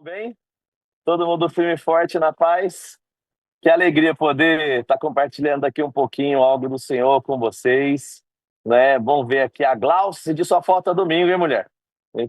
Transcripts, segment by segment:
Bem? Todo mundo firme e forte na paz? Que alegria poder estar compartilhando aqui um pouquinho algo do Senhor com vocês, né? Bom ver aqui a Glaucia, senti sua falta domingo, hein, mulher?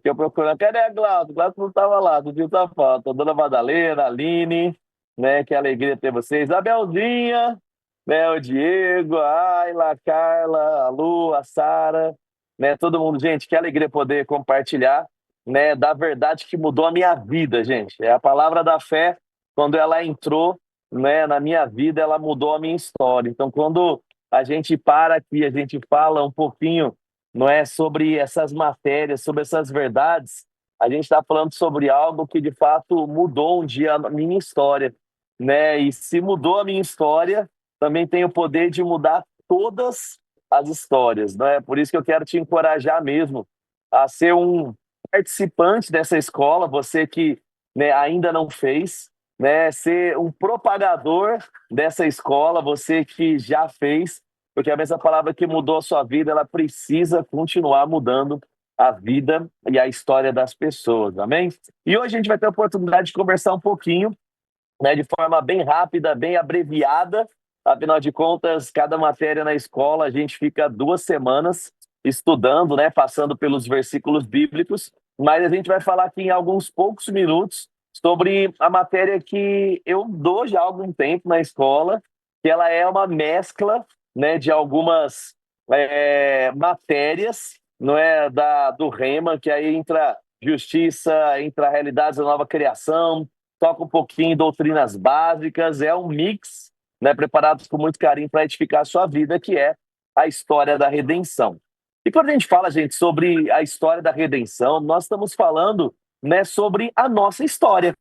Eu procurando, cadê a Glaucia? Glaucia não estava lá, senti sua falta. Dona Madalena, Aline, né? Que alegria ter vocês. A Belzinha, né? O Diego, a Ayla, a Carla, a Lu, a Sara, né? Todo mundo, gente, que alegria poder compartilhar, né? Da verdade que mudou a minha vida, gente. É a palavra da fé, quando ela entrou, né, na minha vida, ela mudou a minha história. Então, quando a gente para aqui, a gente fala um pouquinho, não é, sobre essas matérias, sobre essas verdades, a gente está falando sobre algo que de fato mudou um dia a minha história, né? E se mudou a minha história, também tem o poder de mudar todas as histórias, não é? Por isso que eu quero te encorajar mesmo a ser um participante dessa escola, você que, né, ainda não fez, né, ser um propagador dessa escola, você que já fez, porque a mesma palavra que mudou a sua vida, ela precisa continuar mudando a vida e a história das pessoas, amém? E hoje a gente vai ter a oportunidade de conversar um pouquinho, né, de forma bem rápida, bem abreviada. Afinal de contas, cada matéria na escola a gente fica 2 semanas estudando, né, passando pelos versículos bíblicos, mas a gente vai falar aqui em alguns poucos minutos sobre a matéria que eu dou já há algum tempo na escola, que ela é uma mescla, né, de algumas matérias, não é, do Rema, que aí entra justiça, entra realidades da nova criação, toca um pouquinho em doutrinas básicas, é um mix, né, preparados com muito carinho para edificar a sua vida, que é a história da redenção. E quando a gente fala, gente, sobre a história da redenção, nós estamos falando, né, sobre a nossa história.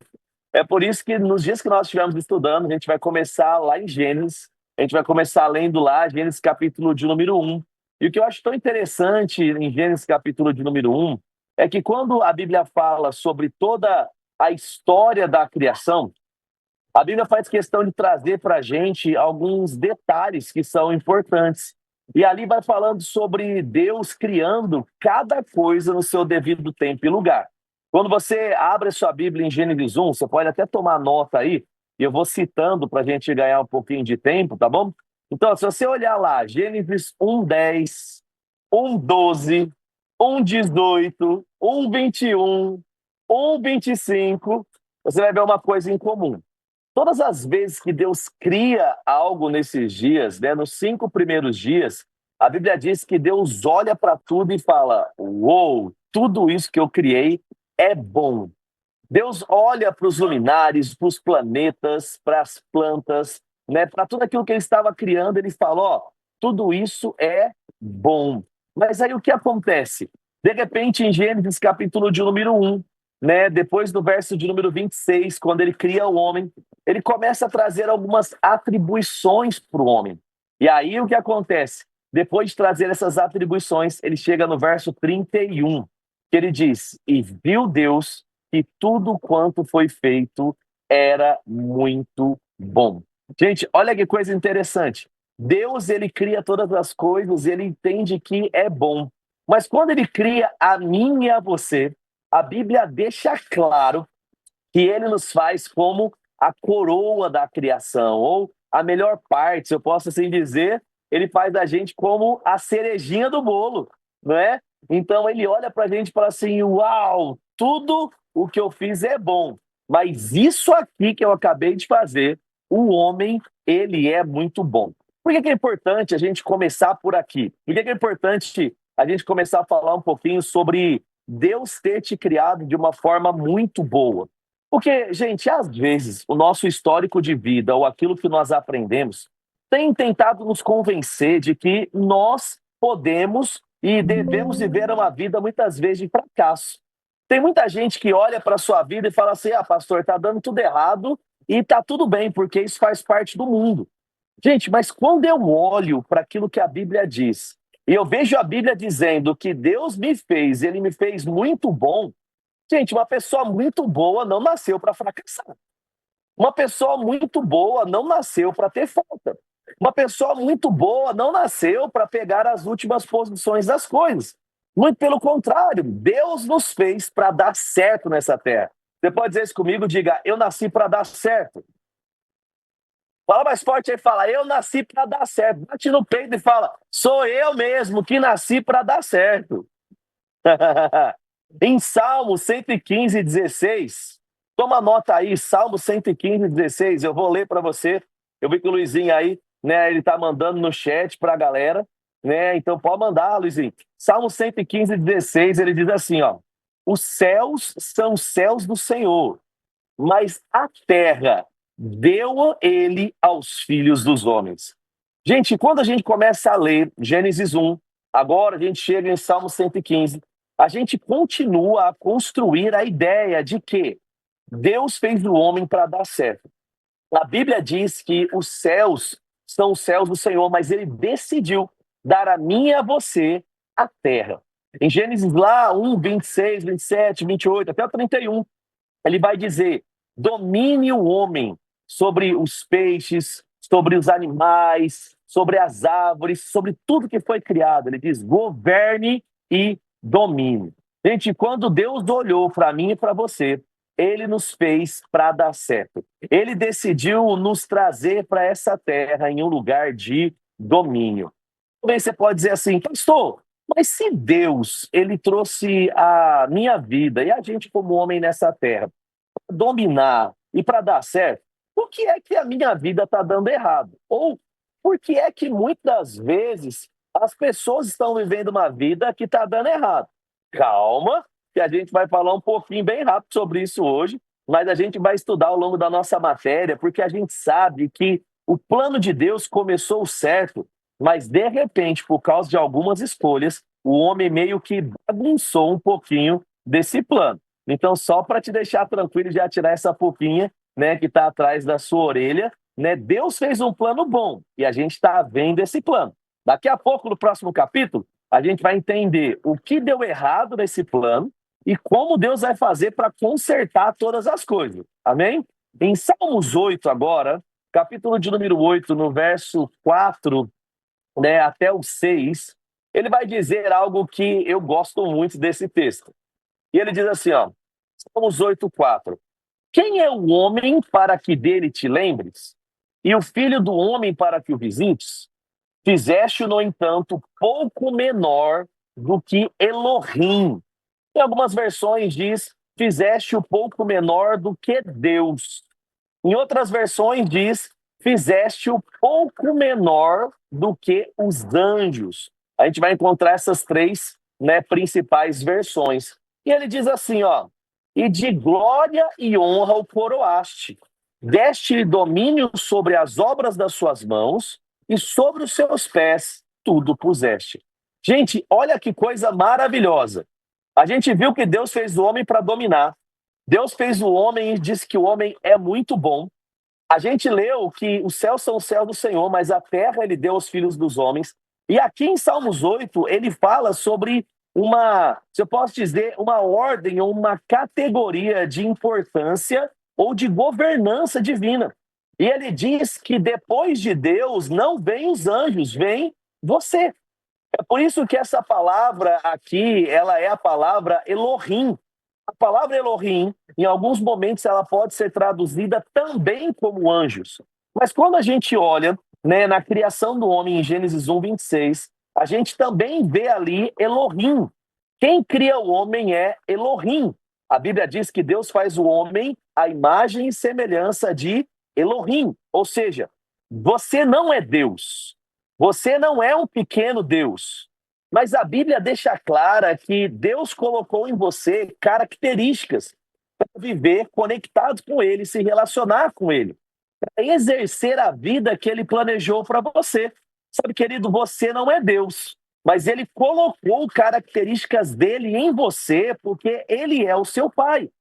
É por isso que nos dias que nós estivermos estudando, a gente vai começar lá em Gênesis, a gente vai começar lendo lá Gênesis capítulo de número 1. E o que eu acho tão interessante em Gênesis capítulo de número 1 é que quando a Bíblia fala sobre toda a história da criação, a Bíblia faz questão de trazer para a gente alguns detalhes que são importantes. E ali vai falando sobre Deus criando cada coisa no seu devido tempo e lugar. Quando você abre a sua Bíblia em Gênesis 1, você pode até tomar nota aí, e eu vou citando para a gente ganhar um pouquinho de tempo, tá bom? Então, se você olhar lá, Gênesis 1:10, 1:12, 1:18, 1:21, 1:25, você vai ver uma coisa em comum. Todas as vezes que Deus cria algo nesses dias, né, nos 5 primeiros dias, a Bíblia diz que Deus olha para tudo e fala: Uou, tudo isso que eu criei é bom. Deus olha para os luminares, para os planetas, para as plantas, né, para tudo aquilo que ele estava criando, ele fala: Ó, tudo isso é bom. Mas aí o que acontece? De repente, em Gênesis capítulo de número 1, né, depois do verso de número 26, quando ele cria o homem, ele começa a trazer algumas atribuições para o homem. E aí o que acontece? Depois de trazer essas atribuições, ele chega no verso 31, que ele diz: E viu Deus que tudo quanto foi feito era muito bom. Gente, olha que coisa interessante. Deus, ele cria todas as coisas, ele entende que é bom. Mas quando ele cria a mim e a você, a Bíblia deixa claro que ele nos faz como a coroa da criação, ou a melhor parte, se eu posso assim dizer, ele faz da gente como a cerejinha do bolo, não é? Então ele olha para a gente e fala assim: Uau, tudo o que eu fiz é bom, mas isso aqui que eu acabei de fazer, o homem, ele é muito bom. Por que é importante a gente começar por aqui? Por que é importante a gente começar a falar um pouquinho sobre Deus ter te criado de uma forma muito boa? Porque, gente, às vezes o nosso histórico de vida ou aquilo que nós aprendemos tem tentado nos convencer de que nós podemos e devemos viver uma vida muitas vezes de fracasso. Tem muita gente que olha para a sua vida e fala assim: ah, pastor, está dando tudo errado e está tudo bem, porque isso faz parte do mundo. Gente, mas quando eu olho para aquilo que a Bíblia diz, e eu vejo a Bíblia dizendo que Deus me fez, ele me fez muito bom. Gente, uma pessoa muito boa não nasceu para fracassar. Uma pessoa muito boa não nasceu para ter falta. Uma pessoa muito boa não nasceu para pegar as últimas posições das coisas. Muito pelo contrário, Deus nos fez para dar certo nessa terra. Você pode dizer isso comigo? Diga, eu nasci para dar certo. Fala mais forte aí, fala, eu nasci para dar certo. Bate no peito e fala, sou eu mesmo que nasci para dar certo. Em Salmo 115, 16, toma nota aí, Salmo 115, 16, eu vou ler para você. Eu vi que o Luizinho aí, né, ele tá mandando no chat para a galera, né, então pode mandar, Luizinho. Salmo 115, 16, ele diz assim, ó, os céus são os céus do Senhor, mas a terra deu ele aos filhos dos homens. Gente, quando a gente começa a ler Gênesis 1, agora a gente chega em Salmo 115, a gente continua a construir a ideia de que Deus fez o homem para dar certo. A Bíblia diz que os céus são os céus do Senhor, mas ele decidiu dar a mim e a você a terra. Em Gênesis lá 1, 26, 27, 28, até o 31, ele vai dizer: domine o homem sobre os peixes, sobre os animais, sobre as árvores, sobre tudo que foi criado. Ele diz: governe e domine. Gente, quando Deus olhou para mim e para você, ele nos fez para dar certo. Ele decidiu nos trazer para essa terra em um lugar de domínio. Também você pode dizer assim, pastor, mas se Deus ele trouxe a minha vida e a gente como homem nessa terra dominar e para dar certo, por que é que a minha vida está dando errado? Ou por que é que muitas vezes as pessoas estão vivendo uma vida que está dando errado? Calma, que a gente vai falar um pouquinho bem rápido sobre isso hoje, mas a gente vai estudar ao longo da nossa matéria, porque a gente sabe que o plano de Deus começou certo, mas de repente, por causa de algumas escolhas, o homem meio que bagunçou um pouquinho desse plano. Então, só para te deixar tranquilo e já tirar essa pulpinha, né, que está atrás da sua orelha, né, Deus fez um plano bom e a gente está vendo esse plano. Daqui a pouco, no próximo capítulo, a gente vai entender o que deu errado nesse plano e como Deus vai fazer para consertar todas as coisas. Amém? Em Salmos 8 agora, capítulo de número 8, no verso 4, né, até o 6, ele vai dizer algo que eu gosto muito desse texto. E ele diz assim, ó, Salmos 8:4. Quem é o homem para que dele te lembres? E o filho do homem para que o visites? Fizeste-o, no entanto, pouco menor do que Elohim. Em algumas versões diz, fizeste-o pouco menor do que Deus. Em outras versões diz, fizeste-o pouco menor do que os anjos. A gente vai encontrar essas três, né, principais versões. E ele diz assim, ó, e de glória e honra o coroaste. Deste-lhe domínio sobre as obras das suas mãos e sobre os seus pés tudo puseste. Gente, olha que coisa maravilhosa. A gente viu que Deus fez o homem para dominar. Deus fez o homem e disse que o homem é muito bom. A gente leu que os céus são os céus do Senhor, mas a terra ele deu aos filhos dos homens. E aqui em Salmos 8, ele fala sobre uma, se eu posso dizer, uma ordem ou uma categoria de importância ou de governança divina. E ele diz que depois de Deus não vem os anjos, vem você. É por isso que essa palavra aqui, ela é a palavra Elohim. A palavra Elohim, em alguns momentos, ela pode ser traduzida também como anjos. Mas quando a gente olha, né, na criação do homem em Gênesis 1, 26, a gente também vê ali Elohim. Quem cria o homem é Elohim. A Bíblia diz que Deus faz o homem à imagem e semelhança de Elohim. Ou seja, você não é Deus. Você não é um pequeno Deus. Mas a Bíblia deixa clara que Deus colocou em você características para viver conectado com Ele, se relacionar com Ele, para exercer a vida que Ele planejou para você. Sabe, querido, você não é Deus, mas Ele colocou características dele em você porque Ele é o seu Pai.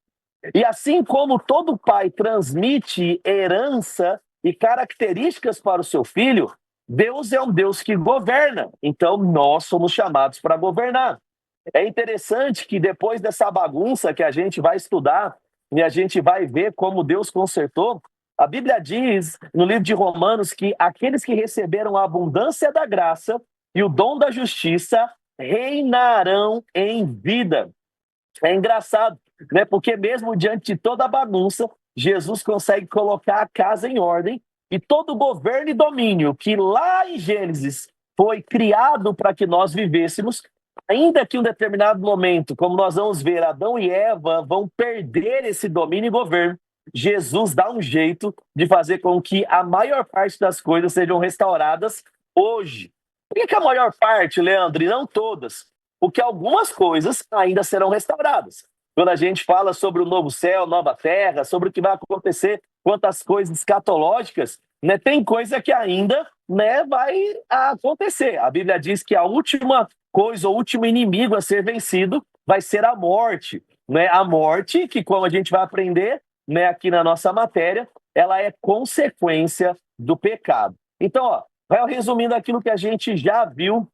E assim como todo pai transmite herança e características para o seu filho, Deus é um Deus que governa. Então nós somos chamados para governar. É interessante que depois dessa bagunça que a gente vai estudar e a gente vai ver como Deus consertou, a Bíblia diz no livro de Romanos que aqueles que receberam a abundância da graça e o dom da justiça reinarão em vida. É engraçado, né? Porque mesmo diante de toda a bagunça, Jesus consegue colocar a casa em ordem e todo o governo e domínio que lá em Gênesis foi criado para que nós vivêssemos, ainda que em um determinado momento, como nós vamos ver, Adão e Eva vão perder esse domínio e governo. Jesus dá um jeito de fazer com que a maior parte das coisas sejam restauradas hoje. Por que a maior parte, Leandro, e não todas? Porque algumas coisas ainda serão restauradas. Quando a gente fala sobre o novo céu, nova terra, sobre o que vai acontecer quanto às coisas escatológicas, né, tem coisa que ainda, né, vai acontecer. A Bíblia diz que a última coisa, o último inimigo a ser vencido vai ser a morte. Né? A morte, que como a gente vai aprender, né, aqui na nossa matéria, ela é consequência do pecado. Então, ó, resumindo aquilo que a gente já viu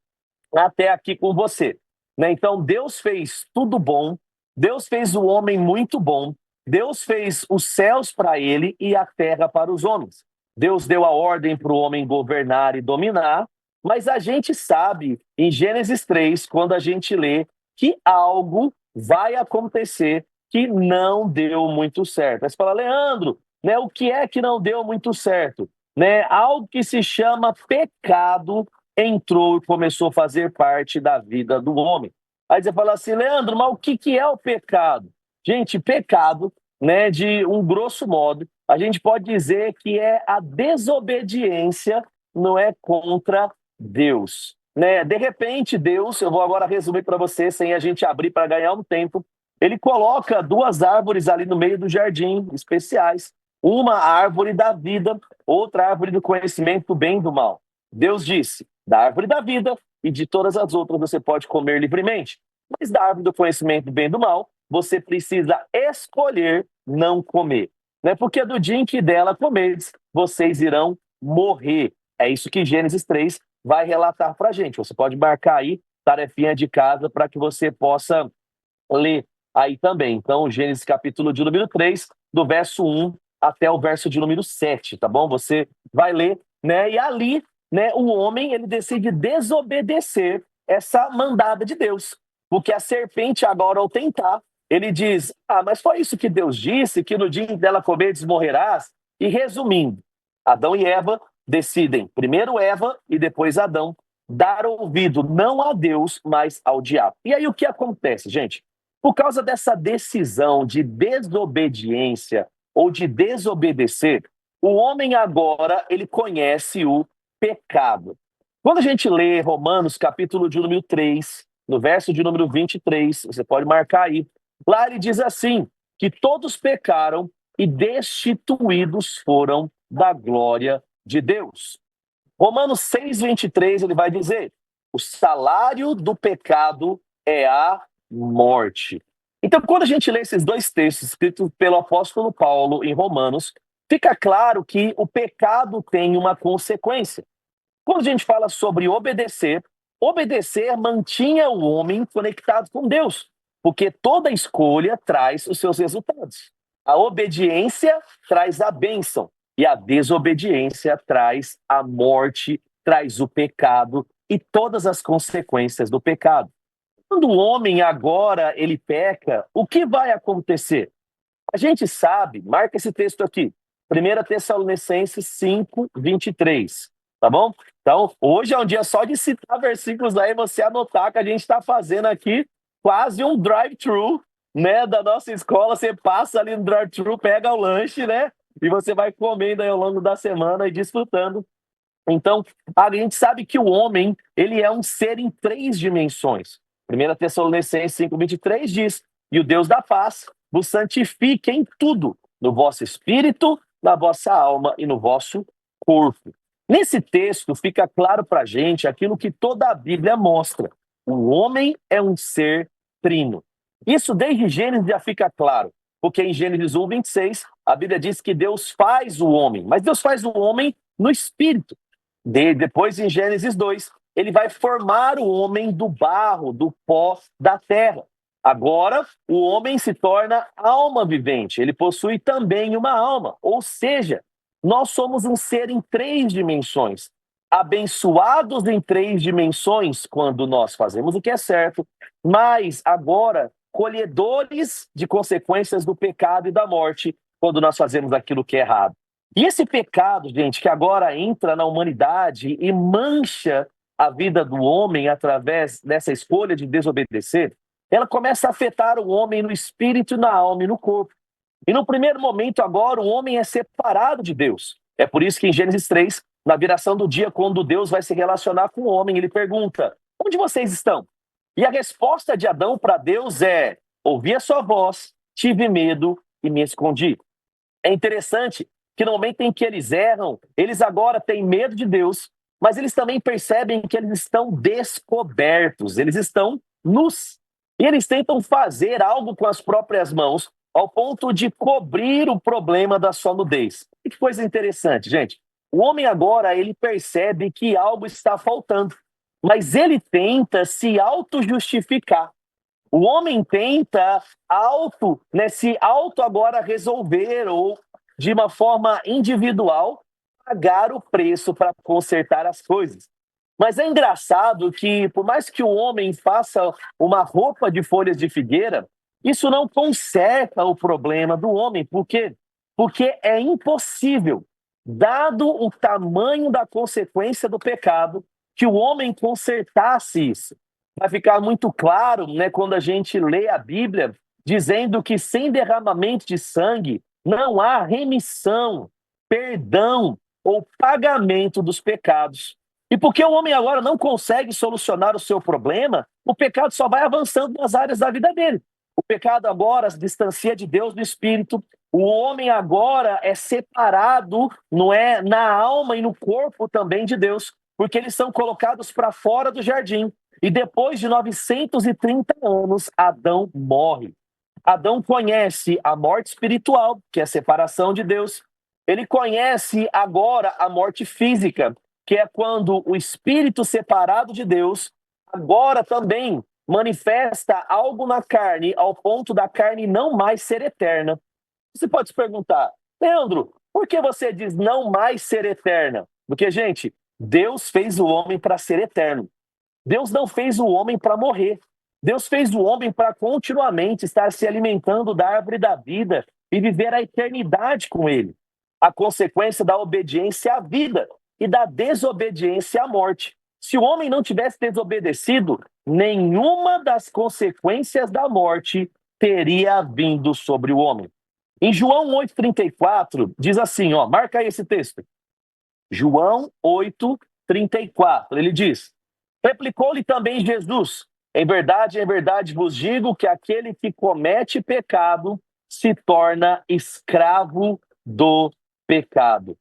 até aqui com você. Né? Então, Deus fez tudo bom, Deus fez o homem muito bom, Deus fez os céus para ele e a terra para os homens. Deus deu a ordem para o homem governar e dominar, mas a gente sabe, em Gênesis 3, quando a gente lê, que algo vai acontecer que não deu muito certo. Aí você fala, Leandro, né, o que é que não deu muito certo? Né, algo que se chama pecado entrou e começou a fazer parte da vida do homem. Aí você fala assim, Leandro, mas o que é o pecado? Gente, pecado, né, de um grosso modo, a gente pode dizer que é a desobediência, não é contra Deus. Né? De repente, Deus, eu vou agora resumir para você, sem a gente abrir para ganhar um tempo, ele coloca duas árvores ali no meio do jardim, especiais. Uma árvore da vida, outra árvore do conhecimento do bem e do mal. Deus disse, da árvore da vida e de todas as outras você pode comer livremente. Mas da árvore do conhecimento do bem e do mal, você precisa escolher não comer. Né? Porque do dia em que dela comerdes, vocês irão morrer. É isso que Gênesis 3 vai relatar para a gente. Você pode marcar aí, tarefinha de casa, para que você possa ler aí também. Então, Gênesis capítulo de número 3, do verso 1 até o verso de número 7, tá bom? Você vai ler, né? E ali, né, o homem, ele decide desobedecer essa mandada de Deus. Porque a serpente, agora, ao tentar, ele diz, mas foi isso que Deus disse, que no dia em que dela comerdes morrerás? E resumindo, Adão e Eva decidem, primeiro Eva e depois Adão, dar ouvido não a Deus, mas ao diabo. E aí o que acontece, gente? Por causa dessa decisão de desobediência ou de desobedecer, o homem agora, ele conhece o pecado. Quando a gente lê Romanos, capítulo de número 3, no verso de número 23, você pode marcar aí, lá ele diz assim, que todos pecaram e destituídos foram da glória de Deus. Romanos 6, 23, ele vai dizer, o salário do pecado é a morte. Então, quando a gente lê esses dois textos escritos pelo apóstolo Paulo em Romanos, fica claro que o pecado tem uma consequência. Quando a gente fala sobre obedecer, obedecer mantinha o homem conectado com Deus, porque toda escolha traz os seus resultados. A obediência traz a bênção e a desobediência traz a morte, traz o pecado e todas as consequências do pecado. Quando o homem agora ele peca, o que vai acontecer? A gente sabe, marca esse texto aqui, 1 Tessalonicenses 5, 23, tá bom? Então, hoje é um dia só de citar versículos aí, você anotar que a gente está fazendo aqui quase um drive-thru, né, da nossa escola. Você passa ali no drive-thru, pega o lanche, né, e você vai comendo aí ao longo da semana e desfrutando. Então, a gente sabe que o homem, ele é um ser em três dimensões. 1 Tessalonicenses 5:23 diz, e o Deus da paz vos santifique em tudo, no vosso espírito, na vossa alma e no vosso corpo. Nesse texto fica claro para a gente aquilo que toda a Bíblia mostra. O homem é um ser trino. Isso desde Gênesis já fica claro, porque em Gênesis 1:26 a Bíblia diz que Deus faz o homem, mas Deus faz o homem no espírito. Depois, em Gênesis 2, ele vai formar o homem do barro, do pó da terra. Agora, o homem se torna alma vivente, ele possui também uma alma, ou seja, nós somos um ser em três dimensões, abençoados em três dimensões quando nós fazemos o que é certo, mas agora colhedores de consequências do pecado e da morte quando nós fazemos aquilo que é errado. E esse pecado, gente, que agora entra na humanidade e mancha a vida do homem através dessa escolha de desobedecer, ela começa a afetar o homem no espírito, na alma e no corpo. E no primeiro momento agora o homem é separado de Deus. É por isso que em Gênesis 3, na viração do dia, quando Deus vai se relacionar com o homem, ele pergunta: onde vocês estão? E a resposta de Adão para Deus é: ouvi a sua voz, tive medo e me escondi. É interessante que no momento em que eles erram, eles agora têm medo de Deus, mas eles também percebem que eles estão descobertos, eles estão nus. E eles tentam fazer algo com as próprias mãos, ao ponto de cobrir o problema da sua nudez. E que coisa interessante, gente. O homem agora, ele percebe que algo está faltando, mas ele tenta se auto-justificar. O homem tenta se auto agora resolver ou, de uma forma individual, pagar o preço para consertar as coisas. Mas é engraçado que, por mais que o homem faça uma roupa de folhas de figueira, isso não conserta o problema do homem. Por quê? Porque é impossível, dado o tamanho da consequência do pecado, que o homem consertasse isso. Vai ficar muito claro, né, quando a gente lê a Bíblia, dizendo que sem derramamento de sangue não há remissão, perdão ou pagamento dos pecados. E porque o homem agora não consegue solucionar o seu problema, o pecado só vai avançando nas áreas da vida dele. O pecado agora se distancia de Deus do Espírito. O homem agora é separado, não é, na alma e no corpo também de Deus, porque eles são colocados para fora do jardim. E depois de 930 anos, Adão morre. Adão conhece a morte espiritual, que é a separação de Deus. Ele conhece agora a morte física, que é quando o espírito separado de Deus agora também manifesta algo na carne, ao ponto da carne não mais ser eterna. Você pode se perguntar: Leandro, por que você diz não mais ser eterna? Porque, gente, Deus fez o homem para ser eterno. Deus não fez o homem para morrer. Deus fez o homem para continuamente estar se alimentando da árvore da vida e viver a eternidade com ele. A consequência da obediência é a vida e da desobediência é a morte. Se o homem não tivesse desobedecido, nenhuma das consequências da morte teria vindo sobre o homem. Em João 8,34, diz assim, marca aí esse texto. João 8,34, ele diz: replicou-lhe também Jesus: em verdade vos digo que aquele que comete pecado se torna escravo do pecado.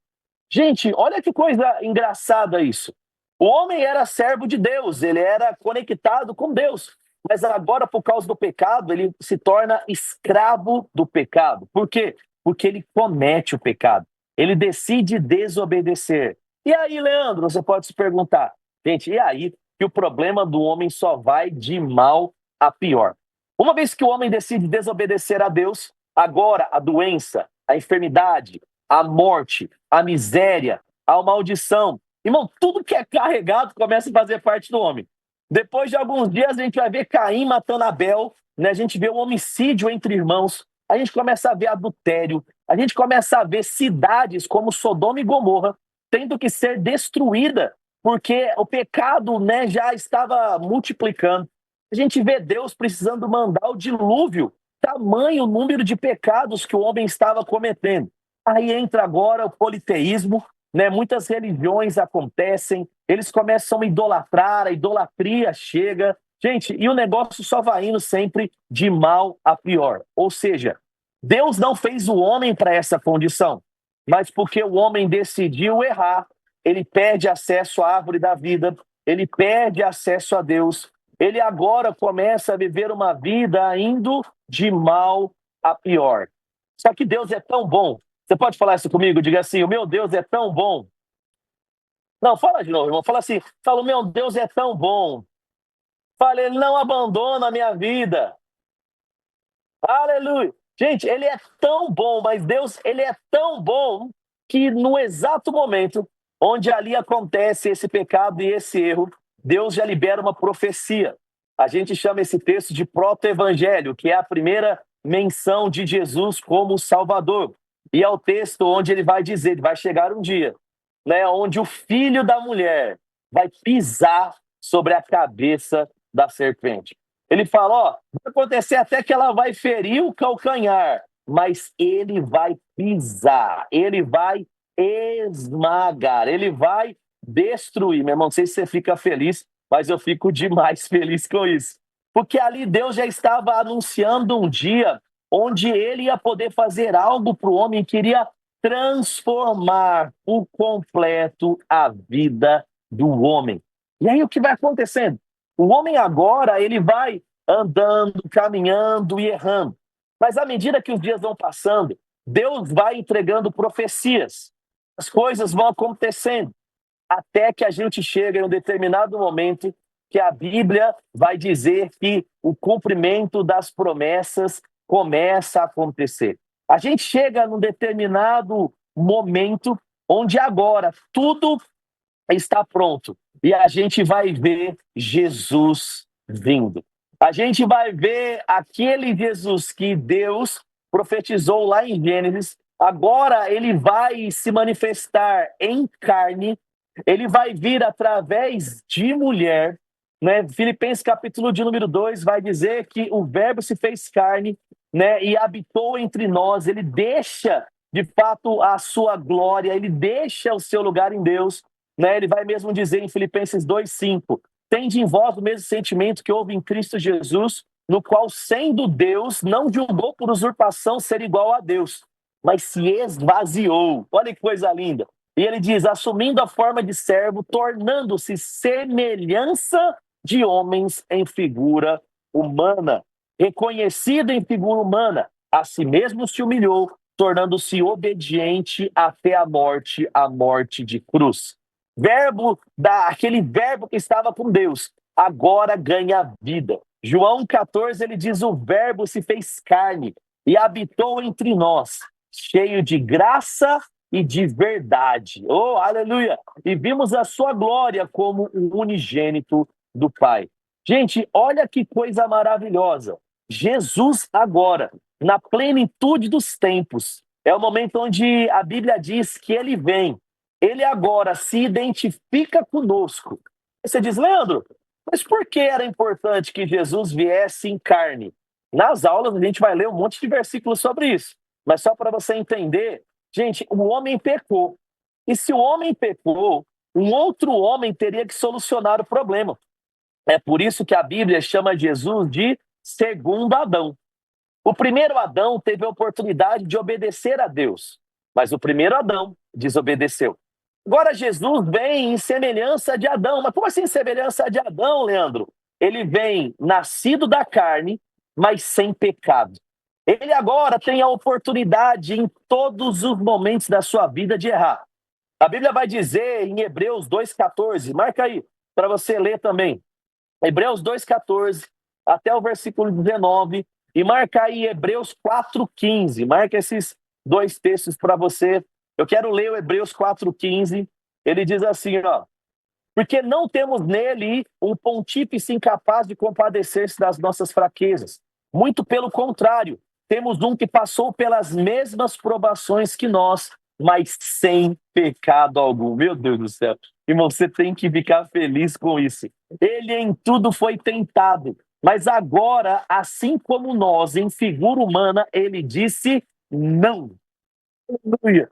Gente, olha que coisa engraçada isso. O homem era servo de Deus, ele era conectado com Deus. Mas agora, por causa do pecado, ele se torna escravo do pecado. Por quê? Porque ele comete o pecado. Ele decide desobedecer. E aí, Leandro, você pode se perguntar: gente, e aí que o problema do homem só vai de mal a pior? Uma vez que o homem decide desobedecer a Deus, agora a doença, a enfermidade, a morte, a miséria, a maldição, irmão, tudo que é carregado começa a fazer parte do homem. Depois de alguns dias, a gente vai ver Caim matando Abel, né? A gente vê o homicídio entre irmãos, a gente começa a ver adultério, a gente começa a ver cidades como Sodoma e Gomorra tendo que ser destruída, porque o pecado, né, já estava multiplicando. A gente vê Deus precisando mandar o dilúvio, tamanho número de pecados que o homem estava cometendo. Aí entra agora o politeísmo, né? Muitas religiões acontecem, eles começam a idolatrar, a idolatria chega. Gente, e o negócio só vai indo sempre de mal a pior. Ou seja, Deus não fez o homem para essa condição, mas porque o homem decidiu errar, ele perde acesso à árvore da vida, ele perde acesso a Deus, ele agora começa a viver uma vida indo de mal a pior. Só que Deus é tão bom. Você pode falar isso comigo? Diga assim: o meu Deus é tão bom. Não, fala de novo, irmão. Fala assim: fala, o meu Deus é tão bom. Fala, ele não abandona a minha vida. Aleluia. Gente, ele é tão bom, mas Deus, ele é tão bom que no exato momento onde ali acontece esse pecado e esse erro, Deus já libera uma profecia. A gente chama esse texto de proto-evangelho, que é a primeira menção de Jesus como Salvador. E é o texto onde ele vai dizer, vai chegar um dia, né, onde o filho da mulher vai pisar sobre a cabeça da serpente. Ele fala, ó, vai acontecer até que ela vai ferir o calcanhar, mas ele vai pisar, ele vai esmagar, ele vai destruir. Meu irmão, não sei se você fica feliz, mas eu fico demais feliz com isso. Porque ali Deus já estava anunciando um dia onde ele ia poder fazer algo para o homem, que iria transformar por completo a vida do homem. E aí o que vai acontecendo? O homem agora, ele vai andando, caminhando e errando. Mas à medida que os dias vão passando, Deus vai entregando profecias. As coisas vão acontecendo até que a gente chega em um determinado momento que a Bíblia vai dizer que o cumprimento das promessas começa a acontecer. A gente chega num determinado momento onde agora tudo está pronto e a gente vai ver Jesus vindo. A gente vai ver aquele Jesus que Deus profetizou lá em Gênesis. Agora ele vai se manifestar em carne, ele vai vir através de mulher, né? Filipenses capítulo de número 2 vai dizer que o verbo se fez carne, né, e habitou entre nós. Ele deixa, de fato, a sua glória, ele deixa o seu lugar em Deus, né? Ele vai mesmo dizer em Filipenses 2:5, tende em vós o mesmo sentimento que houve em Cristo Jesus, no qual, sendo Deus, não julgou por usurpação ser igual a Deus, mas se esvaziou. Olha que coisa linda. E ele diz, assumindo a forma de servo, tornando-se semelhança de homens em figura humana. Reconhecido em figura humana, a si mesmo se humilhou, tornando-se obediente até a morte de cruz. Aquele verbo que estava com Deus, agora ganha vida. João 14, ele diz, o verbo se fez carne e habitou entre nós, cheio de graça e de verdade. Oh, aleluia! E vimos a sua glória como o unigênito do Pai. Gente, olha que coisa maravilhosa. Jesus agora, na plenitude dos tempos, é o momento onde a Bíblia diz que ele vem. Ele agora se identifica conosco. Você diz, Leandro, mas por que era importante que Jesus viesse em carne? Nas aulas a gente vai ler um monte de versículos sobre isso. Mas só para você entender, gente, o homem pecou. E se o homem pecou, um outro homem teria que solucionar o problema. É por isso que a Bíblia chama Jesus de segundo Adão. O primeiro Adão teve a oportunidade de obedecer a Deus, mas o primeiro Adão desobedeceu. Agora Jesus vem em semelhança de Adão. Mas como assim semelhança de Adão, Leandro? Ele vem nascido da carne, mas sem pecado. Ele agora tem a oportunidade em todos os momentos da sua vida de errar. A Bíblia vai dizer em Hebreus 2,14, marca aí, para você ler também. Hebreus 2,14 até o versículo 19, e marca aí Hebreus 4,15. Marca esses dois textos para você. Eu quero ler o Hebreus 4,15. Ele diz assim, ó, porque não temos nele um pontífice incapaz de compadecer-se das nossas fraquezas. Muito pelo contrário, temos um que passou pelas mesmas provações que nós, mas sem pecado algum. Meu Deus do céu. Irmão, você tem que ficar feliz com isso. Ele em tudo foi tentado, mas agora, assim como nós, em figura humana, ele disse não. Aleluia.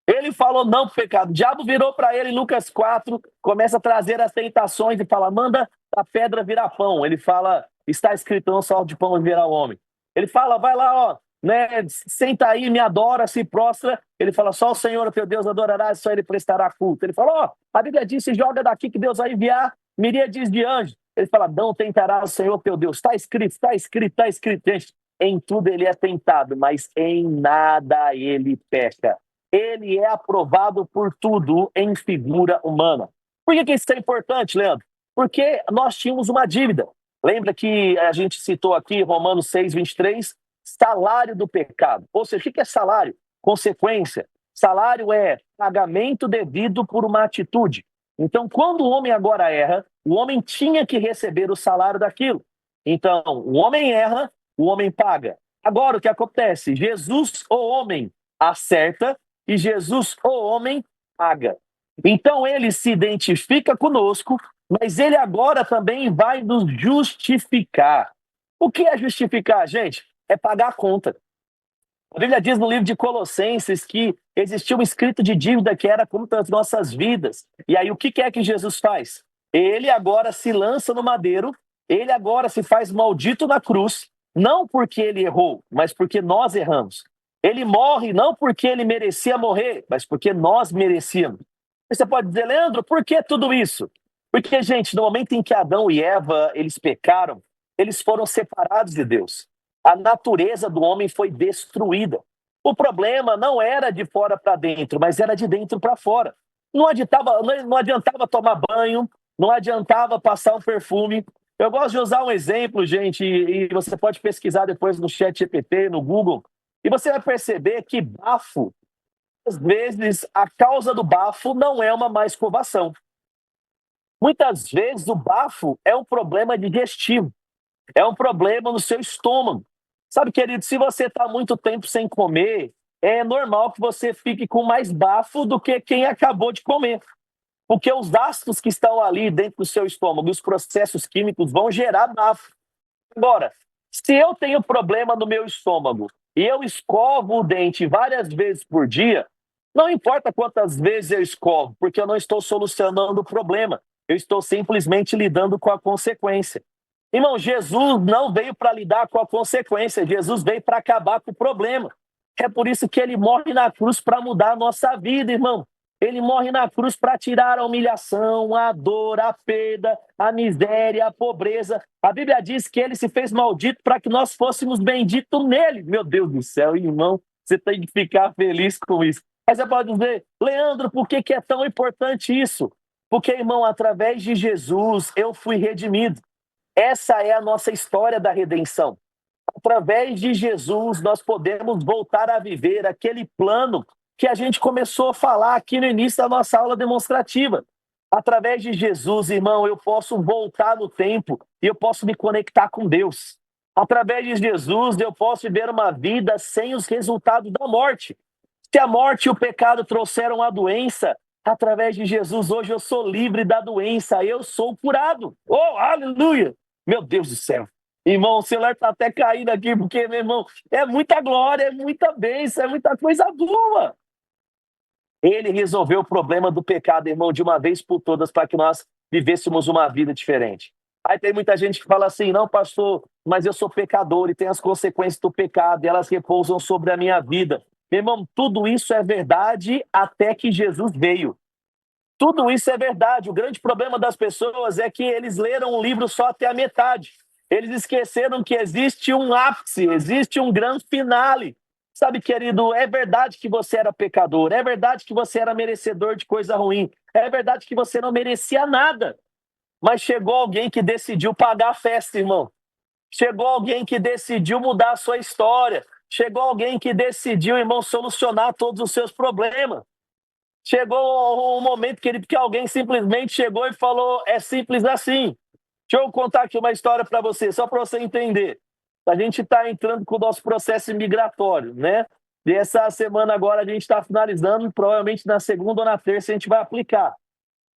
Ele falou não pro pecado. O diabo virou para ele em Lucas 4, começa a trazer as tentações e fala, manda a pedra virar pão. Ele fala, está escrito, não só de pão virar o homem. Ele fala, vai lá, ó, né, senta aí, me adora, se prostra. Ele fala, só o Senhor, o teu Deus, adorarás, só ele prestará culto. Ele fala, ó, a Bíblia diz, se joga daqui que Deus vai enviar miríades de anjos. Ele fala, não tentarás o Senhor, teu Deus. Está escrito, está escrito, está escrito. Gente, em tudo ele é tentado, mas em nada ele peca. Ele é aprovado por tudo em figura humana. Por que isso é importante, Leandro? Porque nós tínhamos uma dívida. Lembra que a gente citou aqui Romanos 6:23, salário do pecado. Ou seja, o que é salário? Consequência. Salário é pagamento devido por uma atitude. Então, quando o homem agora erra, o homem tinha que receber o salário daquilo. Então, o homem erra, o homem paga. Agora, o que acontece? Jesus, o homem, acerta e Jesus, o homem, paga. Então, ele se identifica conosco, mas ele agora também vai nos justificar. O que é justificar, gente? É pagar a conta. A Bíblia diz no livro de Colossenses que existia um escrito de dívida que era contra as nossas vidas. E aí, o que é que Jesus faz? Ele agora se lança no madeiro, ele agora se faz maldito na cruz, não porque ele errou, mas porque nós erramos. Ele morre não porque ele merecia morrer, mas porque nós merecíamos. E você pode dizer, Leandro, por que tudo isso? Porque, gente, no momento em que Adão e Eva eles pecaram, eles foram separados de Deus. A natureza do homem foi destruída. O problema não era de fora para dentro, mas era de dentro para fora. Não adiantava tomar banho, não adiantava passar um perfume. Eu gosto de usar um exemplo, gente, e você pode pesquisar depois no ChatGPT, no Google, e você vai perceber que bafo, às vezes, a causa do bafo não é uma má escovação. Muitas vezes o bafo é um problema digestivo, é um problema no seu estômago. Sabe, querido, se você está muito tempo sem comer, é normal que você fique com mais bafo do que quem acabou de comer. Porque os ácidos que estão ali dentro do seu estômago, os processos químicos vão gerar bafo. Agora, se eu tenho problema no meu estômago e eu escovo o dente várias vezes por dia, não importa quantas vezes eu escovo, porque eu não estou solucionando o problema. Eu estou simplesmente lidando com a consequência. Irmão, Jesus não veio para lidar com a consequência, Jesus veio para acabar com o problema. É por isso que ele morre na cruz para mudar a nossa vida, irmão. Ele morre na cruz para tirar a humilhação, a dor, a perda, a miséria, a pobreza. A Bíblia diz que ele se fez maldito para que nós fôssemos benditos nele. Meu Deus do céu, irmão, você tem que ficar feliz com isso. Mas você pode dizer, Leandro, por que é tão importante isso? Porque, irmão, através de Jesus eu fui redimido. Essa é a nossa história da redenção. Através de Jesus, nós podemos voltar a viver aquele plano que a gente começou a falar aqui no início da nossa aula demonstrativa. Através de Jesus, irmão, eu posso voltar no tempo e eu posso me conectar com Deus. Através de Jesus, eu posso viver uma vida sem os resultados da morte. Se a morte e o pecado trouxeram a doença, através de Jesus, hoje eu sou livre da doença, eu sou curado. Oh, aleluia! Meu Deus do céu. Irmão, o celular está até caindo aqui, porque, meu irmão, é muita glória, é muita bênção, é muita coisa boa. Ele resolveu o problema do pecado, irmão, de uma vez por todas, para que nós vivêssemos uma vida diferente. Aí tem muita gente que fala assim, não, pastor, mas eu sou pecador e tem as consequências do pecado e elas repousam sobre a minha vida. Meu irmão, tudo isso é verdade até que Jesus veio. Tudo isso é verdade. O grande problema das pessoas é que eles leram um livro só até a metade. Eles esqueceram que existe um ápice, existe um grande finale. Sabe, querido, é verdade que você era pecador, é verdade que você era merecedor de coisa ruim, é verdade que você não merecia nada. Mas chegou alguém que decidiu pagar a festa, irmão. Chegou alguém que decidiu mudar a sua história. Chegou alguém que decidiu, irmão, solucionar todos os seus problemas. Chegou um momento, querido, que alguém simplesmente chegou e falou, é simples assim. Deixa eu contar aqui uma história para você, só para você entender. A gente está entrando com o nosso processo migratório, né? E essa semana agora a gente está finalizando, provavelmente na segunda ou na terça a gente vai aplicar.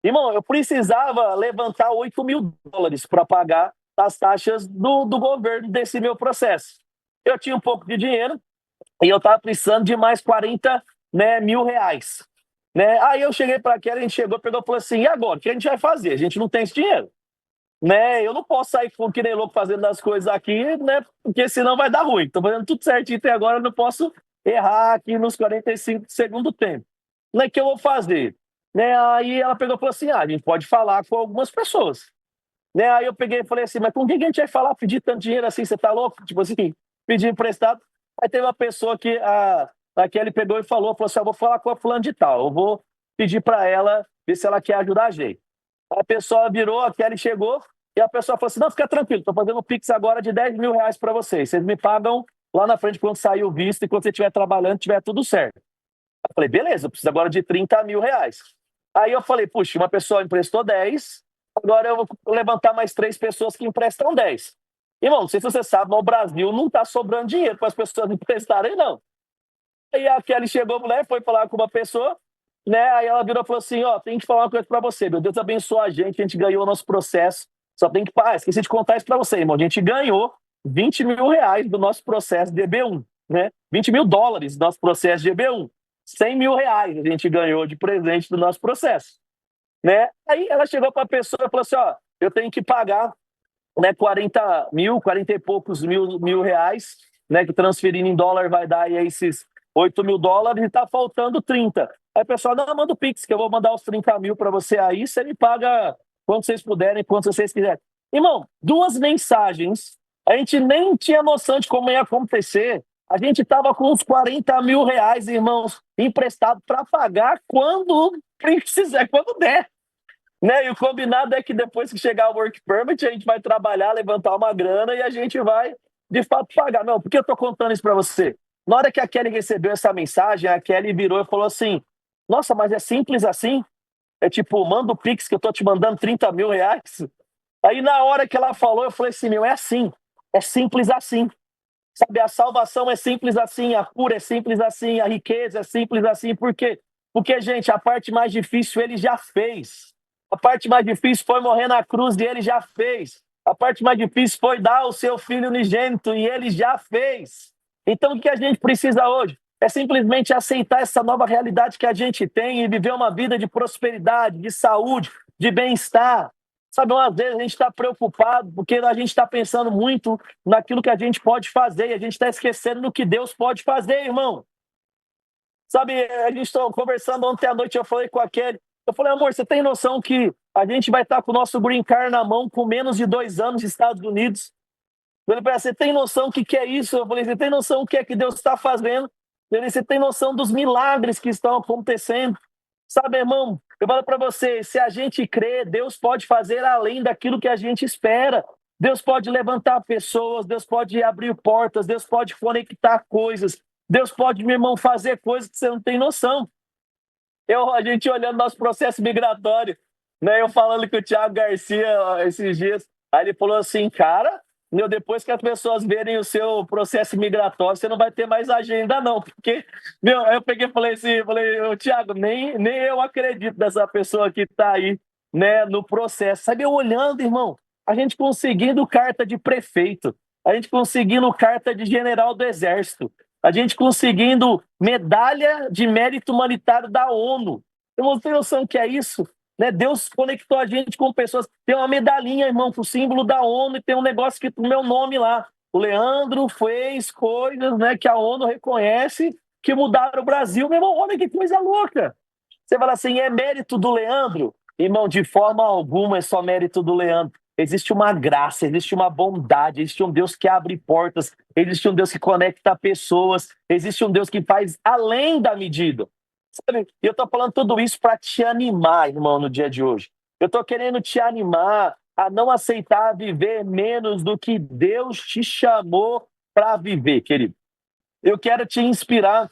Irmão, eu precisava levantar $8.000 para pagar as taxas do governo desse meu processo. Eu tinha um pouco de dinheiro e eu estava precisando de mais 40, né, mil reais. Né? Aí eu cheguei para aquela, a gente chegou, pegou e falou assim, e agora? O que a gente vai fazer? A gente não tem esse dinheiro. Né? Eu não posso sair que nem louco fazendo as coisas aqui, né? Porque senão vai dar ruim. Estou fazendo tudo certinho até agora, eu não posso errar aqui nos 45 do segundo tempo. Não é o que eu vou fazer. Né? Aí ela pegou e falou assim, a gente pode falar com algumas pessoas. Né? Aí eu peguei e falei assim, mas com quem que a gente vai falar, pedir tanto dinheiro assim, você tá louco? Tipo assim, pedir emprestado. Aí teve uma pessoa que a Kelly pegou e falou assim, eu vou falar com a fulana de tal, eu vou pedir para ela, ver se ela quer ajudar a gente. A pessoa virou, a Kelly chegou, e a pessoa falou assim, não, fica tranquilo, estou fazendo um Pix agora de R$10.000 para vocês me pagam lá na frente quando sair o visto e quando você estiver trabalhando, tiver tudo certo. Eu falei, beleza, eu preciso agora de R$30.000. Aí eu falei, puxa, uma pessoa emprestou 10, agora eu vou levantar mais 3 pessoas que emprestam 10. Irmão, não sei se você sabe, mas o Brasil não está sobrando dinheiro para as pessoas emprestarem, não. Aí a Kelly chegou, né, foi falar com uma pessoa, né, aí ela virou e falou assim, ó, tem que falar uma coisa para você, meu Deus abençoou a gente ganhou o nosso processo, só tem que pagar, esqueci de contar isso para você, irmão, a gente ganhou R$ 20 mil do nosso processo de EB1, né, US$ 20 mil do nosso processo de EB1, R$ 100 mil a gente ganhou de presente do nosso processo, né, aí ela chegou para a pessoa e falou assim, ó, eu tenho que pagar, né, 40 mil, 40 e poucos mil reais, né, que transferindo em dólar vai dar aí esses US$ 8 mil e tá faltando 30. Aí o pessoal, não, manda o Pix, que eu vou mandar os 30 mil para você aí, você me paga quando vocês puderem, quando vocês quiserem. Irmão, duas mensagens, a gente nem tinha noção de como ia acontecer, a gente tava com uns R$ 40 mil, irmãos, emprestado para pagar quando precisar, quando der. Né? E o combinado é que depois que chegar o work permit, a gente vai trabalhar, levantar uma grana e a gente vai, de fato, pagar. Não, por que eu estou contando isso para você? Na hora que a Kelly recebeu essa mensagem, a Kelly virou e falou assim, nossa, mas é simples assim? É tipo, manda o Pix que eu estou te mandando R$ 30 mil. Aí na hora que ela falou, eu falei assim, meu, é assim, é simples assim. Sabe, a salvação é simples assim, a cura é simples assim, a riqueza é simples assim. Por quê? Porque, gente, a parte mais difícil ele já fez. A parte mais difícil foi morrer na cruz e ele já fez. A parte mais difícil foi dar o seu filho unigênito e ele já fez. Então, o que a gente precisa hoje? É simplesmente aceitar essa nova realidade que a gente tem e viver uma vida de prosperidade, de saúde, de bem-estar. Sabe, às vezes a gente está preocupado porque a gente está pensando muito naquilo que a gente pode fazer e a gente está esquecendo do que Deus pode fazer, irmão. Sabe, a gente está conversando ontem à noite, eu falei com a Kelly, eu falei, amor, você tem noção que a gente vai estar com o nosso green card na mão com menos de 2 anos nos Estados Unidos? Eu falei, você tem noção o que é isso? Eu falei, você tem noção o que é que Deus está fazendo? Eu falei, você tem noção dos milagres que estão acontecendo? Sabe, irmão, eu falo para você, se a gente crê, Deus pode fazer além daquilo que a gente espera. Deus pode levantar pessoas, Deus pode abrir portas, Deus pode conectar coisas, Deus pode, meu irmão, fazer coisas que você não tem noção. A gente olhando nosso processo migratório, né? Eu falando com o Thiago Garcia esses dias, aí ele falou assim, cara, meu, depois que as pessoas verem o seu processo migratório, você não vai ter mais agenda, não, porque, meu, eu peguei e falei assim, ô, Thiago, nem eu acredito nessa pessoa que está aí, né, no processo. Sabe, eu olhando, irmão, a gente conseguindo carta de prefeito, a gente conseguindo carta de general do exército, a gente conseguindo medalha de mérito humanitário da ONU. Eu não tenho noção que é isso. Né? Deus conectou a gente com pessoas. Tem uma medalhinha, irmão, com o símbolo da ONU e tem um negócio que o meu nome lá. O Leandro fez coisas, né, que a ONU reconhece que mudaram o Brasil. Meu irmão, olha que coisa louca. Você fala assim, é mérito do Leandro? Irmão, de forma alguma é só mérito do Leandro. Existe uma graça, existe uma bondade, existe um Deus que abre portas, existe um Deus que conecta pessoas, existe um Deus que faz além da medida. Sabe? E eu estou falando tudo isso para te animar, irmão, no dia de hoje. Eu estou querendo te animar a não aceitar viver menos do que Deus te chamou para viver, querido. Eu quero te inspirar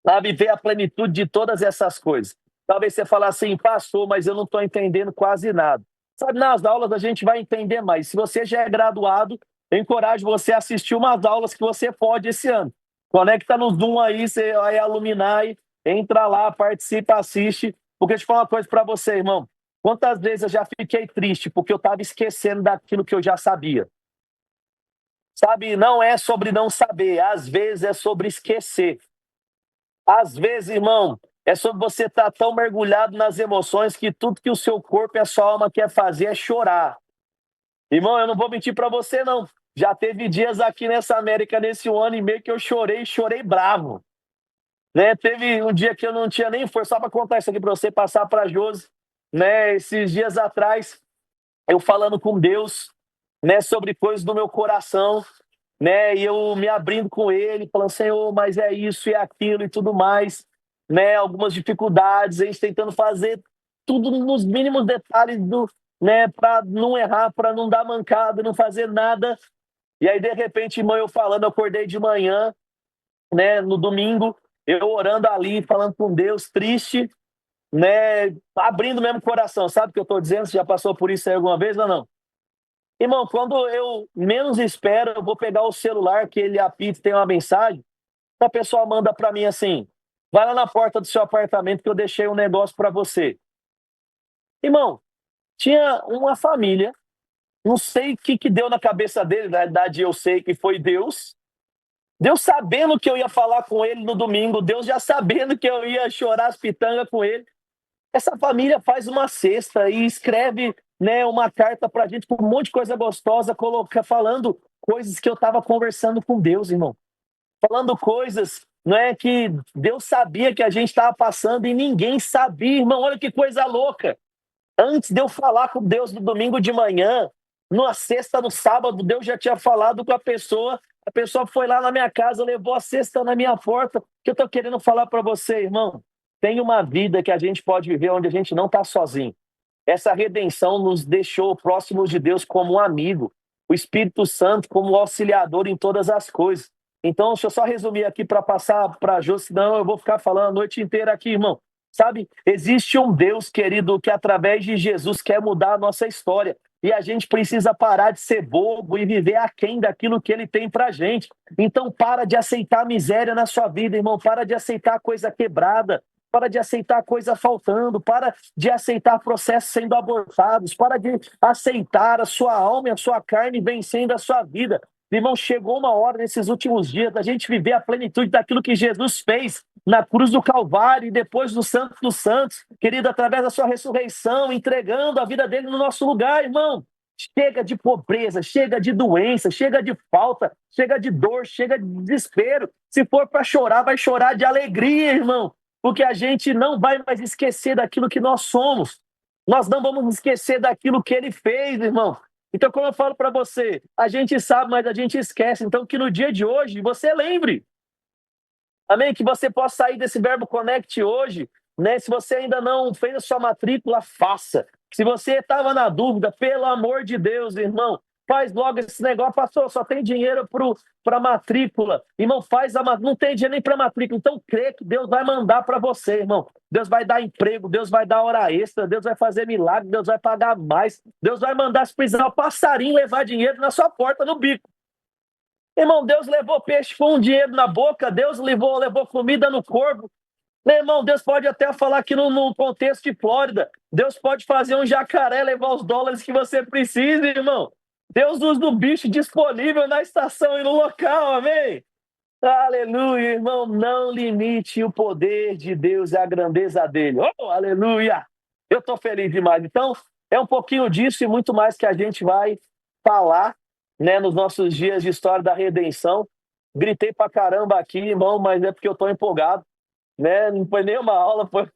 a viver a plenitude de todas essas coisas. Talvez você fale assim, pastor, mas eu não estou entendendo quase nada. Sabe, nas aulas a gente vai entender mais. Se você já é graduado, eu encorajo você a assistir umas aulas que você pode esse ano. Conecta no Zoom aí, você vai aluminar, entra lá, participa, assiste. Porque deixa eu falar uma coisa para você, irmão. Quantas vezes eu já fiquei triste porque eu estava esquecendo daquilo que eu já sabia. Sabe, não é sobre não saber, às vezes é sobre esquecer. Às vezes, irmão, é sobre você estar tão mergulhado nas emoções que tudo que o seu corpo e a sua alma quer fazer é chorar. Irmão, eu não vou mentir para você, não. Já teve dias aqui nessa América, nesse 1 ano e meio, que eu chorei bravo. Né? Teve um dia que eu não tinha nem força, só para contar isso aqui para você, passar para a Josi. Né? Esses dias atrás, eu falando com Deus, né, sobre coisas do meu coração, né, e eu me abrindo com ele, falando, Senhor, mas é isso e aquilo e tudo mais, né, algumas dificuldades, a gente tentando fazer tudo nos mínimos detalhes né, para não errar, para não dar mancada, não fazer nada. E aí, de repente, irmão, eu falando, eu acordei de manhã, né, no domingo, eu orando ali, falando com Deus, triste, né, abrindo mesmo o coração. Sabe o que eu estou dizendo? Você já passou por isso aí alguma vez ou não? Irmão, quando eu menos espero, eu vou pegar o celular, que ele apita e tem uma mensagem, a pessoa manda para mim assim: vai lá na porta do seu apartamento que eu deixei um negócio para você. Irmão, tinha uma família, não sei o que, que deu na cabeça dele, na verdade eu sei que foi Deus. Deus sabendo que eu ia falar com ele no domingo, Deus já sabendo que eu ia chorar as pitangas com ele. Essa família faz uma cesta e escreve, né, uma carta pra gente com um monte de coisa gostosa, falando coisas que eu estava conversando com Deus, irmão. Falando coisas, não é, que Deus sabia que a gente estava passando e ninguém sabia, irmão. Olha que coisa louca. Antes de eu falar com Deus no domingo de manhã, numa sexta, no sábado, Deus já tinha falado com a pessoa foi lá na minha casa, levou a cesta na minha porta. O que eu estou querendo falar para você, irmão? Tem uma vida que a gente pode viver onde a gente não está sozinho. Essa redenção nos deixou próximos de Deus como um amigo, o Espírito Santo como auxiliador em todas as coisas. Então, deixa eu só resumir aqui para passar para a Jô, senão eu vou ficar falando a noite inteira aqui, irmão. Sabe, existe um Deus, querido, que através de Jesus quer mudar a nossa história. E a gente precisa parar de ser bobo e viver aquém daquilo que ele tem pra gente. Então, para de aceitar miséria na sua vida, irmão. Para de aceitar coisa quebrada. Para de aceitar coisa faltando. Para de aceitar processos sendo abortados. Para de aceitar a sua alma e a sua carne vencendo a sua vida. Irmão, chegou uma hora nesses últimos dias da gente viver a plenitude daquilo que Jesus fez na cruz do Calvário e depois do Santo dos Santos, querido, através da sua ressurreição, entregando a vida dele no nosso lugar, irmão. Chega de pobreza, chega de doença, chega de falta, chega de dor, chega de desespero. Se for para chorar, vai chorar de alegria, irmão, porque a gente não vai mais esquecer daquilo que nós somos. Nós não vamos esquecer daquilo que ele fez, irmão. Então, como eu falo para você, a gente sabe, mas a gente esquece. Então, que no dia de hoje você lembre. Amém? Que você possa sair desse Verbo Connect hoje, né? Se você ainda não fez a sua matrícula, faça. Se você estava na dúvida, pelo amor de Deus, irmão, faz logo esse negócio. Pastor, só tem dinheiro para matrícula. Irmão, faz a matrícula. Não tem dinheiro nem para matrícula. Então, crê que Deus vai mandar para você, irmão. Deus vai dar emprego, Deus vai dar hora extra, Deus vai fazer milagre, Deus vai pagar mais. Deus vai mandar, se precisar, o passarinho levar dinheiro na sua porta, no bico. Irmão, Deus levou peixe com dinheiro na boca, Deus levou comida no corpo. Meu irmão, Deus pode até falar aqui no contexto de Flórida. Deus pode fazer um jacaré levar os dólares que você precisa, irmão. Deus usa o bicho disponível na estação e no local, amém? Aleluia, irmão. Não limite o poder de Deus e a grandeza dele. Oh, aleluia! Eu estou feliz demais. Então, é um pouquinho disso e muito mais que a gente vai falar, né, nos nossos dias de história da redenção. Gritei pra caramba aqui, irmão, mas é porque eu estou empolgado, né? Não foi nem uma aula, foi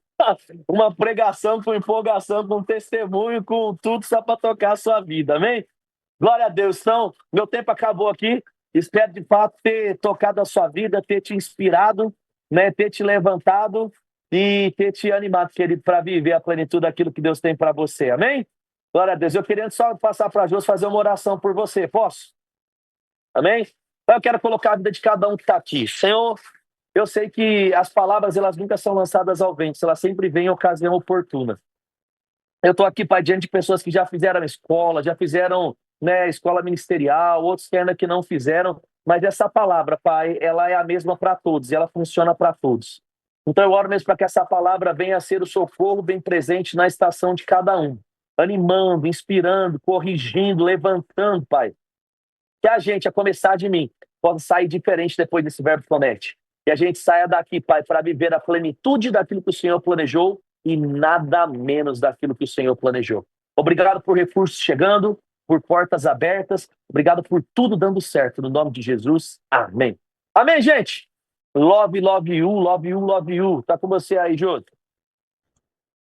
uma pregação com empolgação, com testemunho, com tudo só para tocar a sua vida, amém? Glória a Deus. Então, meu tempo acabou aqui. Espero, de fato, ter tocado a sua vida, ter te inspirado, né, ter te levantado e ter te animado, querido, para viver a plenitude daquilo que Deus tem para você. Amém? Glória a Deus. Eu queria só passar para Jô fazer uma oração por você. Posso? Amém? Então, eu quero colocar a vida de cada um que está aqui. Senhor, eu sei que as palavras, elas nunca são lançadas ao vento, elas sempre vêm em ocasião oportuna. Eu estou aqui, Pai, diante de pessoas que já fizeram escola, já fizeram, né, escola ministerial, outros que ainda que não fizeram, mas essa palavra, Pai, ela é a mesma para todos, e ela funciona para todos. Então eu oro mesmo para que essa palavra venha a ser o socorro bem presente na estação de cada um, animando, inspirando, corrigindo, levantando, Pai. Que a gente, a começar de mim, possa sair diferente depois desse Verbo Connect. Que a gente saia daqui, Pai, para viver a plenitude daquilo que o Senhor planejou e nada menos daquilo que o Senhor planejou. Obrigado por recursos chegando, por portas abertas. Obrigado por tudo dando certo. No nome de Jesus, amém. Amém, gente? Love, love you, love you, love you. Tá com você aí, Jô.